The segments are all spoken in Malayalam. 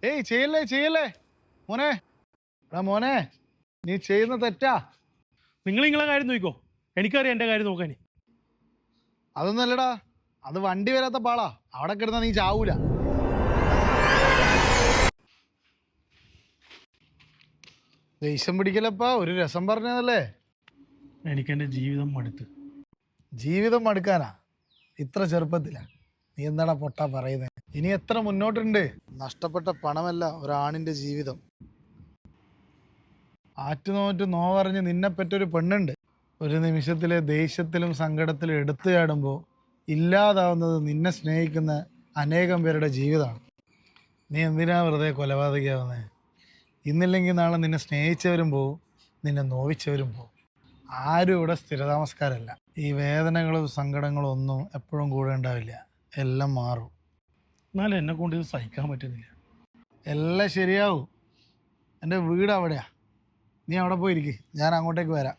ഏയ് ചെയ്യല്ലേ ചെയ്യല്ലേ മോനെ. എടാ മോനെ, നീ ചെയ്യുന്ന തെറ്റാ. നിങ്ങൾ നിങ്ങളെ കാര്യം നോക്കിക്കോ, എനിക്കറിയാം എൻ്റെ കാര്യം നോക്കാൻ. അതൊന്നല്ലടാ, അത് വണ്ടി വരാത്ത പാളാ. അവിടെ കിടന്നാ നീ ചാവൂല. ദേഷ്യം പിടിക്കലപ്പാ, ഒരു രസം പറഞ്ഞതല്ലേ. എനിക്കെൻ്റെ ജീവിതം മടുത്ത്. ജീവിതം മടുക്കാനാ ഇത്ര ചെറുപ്പത്തിലാ? നീ എന്താടാ പൊട്ടാ പറയുന്നത്? ഇനി എത്ര മുന്നോട്ടുണ്ട്? നഷ്ടപ്പെട്ട പണമല്ല ഒരാണിന്റെ ജീവിതം. ആറ്റുനോറ്റ് നോവറിഞ്ഞ് നിന്നെപ്പറ്റൊരു പെണ്ണുണ്ട്. ഒരു നിമിഷത്തിലെ ദേഷ്യത്തിലും സങ്കടത്തിലും എടുത്തു ചാടുമ്പോൾ ഇല്ലാതാവുന്നത് നിന്നെ സ്നേഹിക്കുന്ന അനേകം പേരുടെ ജീവിതമാണ്. നീ എന്തിനാ വെറുതെ കൊലപാതകയാവുന്നത്? ഇന്നില്ലെങ്കിൽ നാളെ നിന്നെ സ്നേഹിച്ചവരും പോവും, നിന്നെ നോവിച്ചവരും പോവും. ആരും ഇവിടെ സ്ഥിരതാമസക്കാരല്ല. ഈ വേദനകളും സങ്കടങ്ങളും ഒന്നും എപ്പോഴും കൂടെ ഉണ്ടാവില്ല. എല്ലാം മാറും. എന്നാലും എന്നെ കൊണ്ട് ഇത് സഹിക്കാൻ പറ്റുന്നില്ല. എല്ലാം ശരിയാവും. എൻ്റെ വീട് അവിടെയാ, നീ അവിടെ പോയിരിക്ക്, ഞാൻ അങ്ങോട്ടേക്ക് വരാം.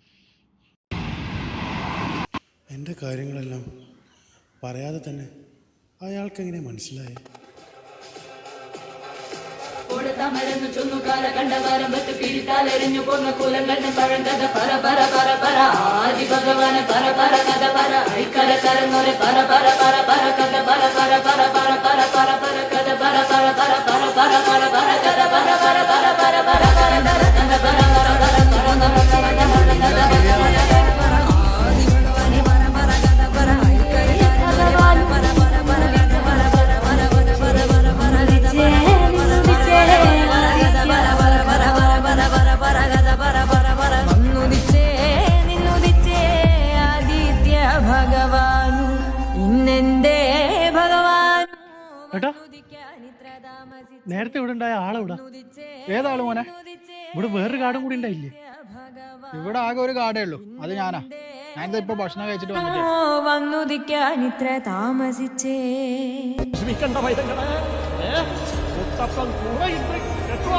എൻ്റെ കാര്യങ്ങളെല്ലാം പറയാതെ തന്നെ അയാൾക്കെങ്ങനെ മനസ്സിലായി? തമരന്നു ചൊന്നുകാല കണ്ടവാരമ്പത്ത് പിടിത്താലെറിഞ്ഞു പോന്ന കുലങ്ങളുടെ പഴങ്കഥ പറ പറ പറ പറ ആദി ഭഗവാന് പറ പറ കഥ പറ ഐക്കര കരന്നൊരെ പറ പറ പറ പറ കഥ പറ പറ പറ പറ പറ പറ പറ കഥ പറ പറ പറ പറ പറ പറ പറ കഥ പറ പറ പറ പറ പറ പറ ഏട്ടാ, നേരത്തെ ഇവിടെ ഉണ്ടായ ആളെവിടെ? ഏതാള് മോനെ? ഇവിടെ വേറൊരു കാടും കൂടി ഉണ്ടായില്ലേ? ഇവിടെ ആകെ ഒരു കാടേ ഉള്ളൂ, അത് ഞാനാ. ഞാനിത് ഇപ്പൊ ഭക്ഷണം കഴിച്ചിട്ട് വന്നിട്ട് വന്നുദിക്കാൻ ഇത്ര താമസിച്ചേ. വിഷമിക്കണ്ട പൈതങ്ങളെ, മുത്തപ്പൻ കൂടെ ഉണ്ട് കേട്ടോ.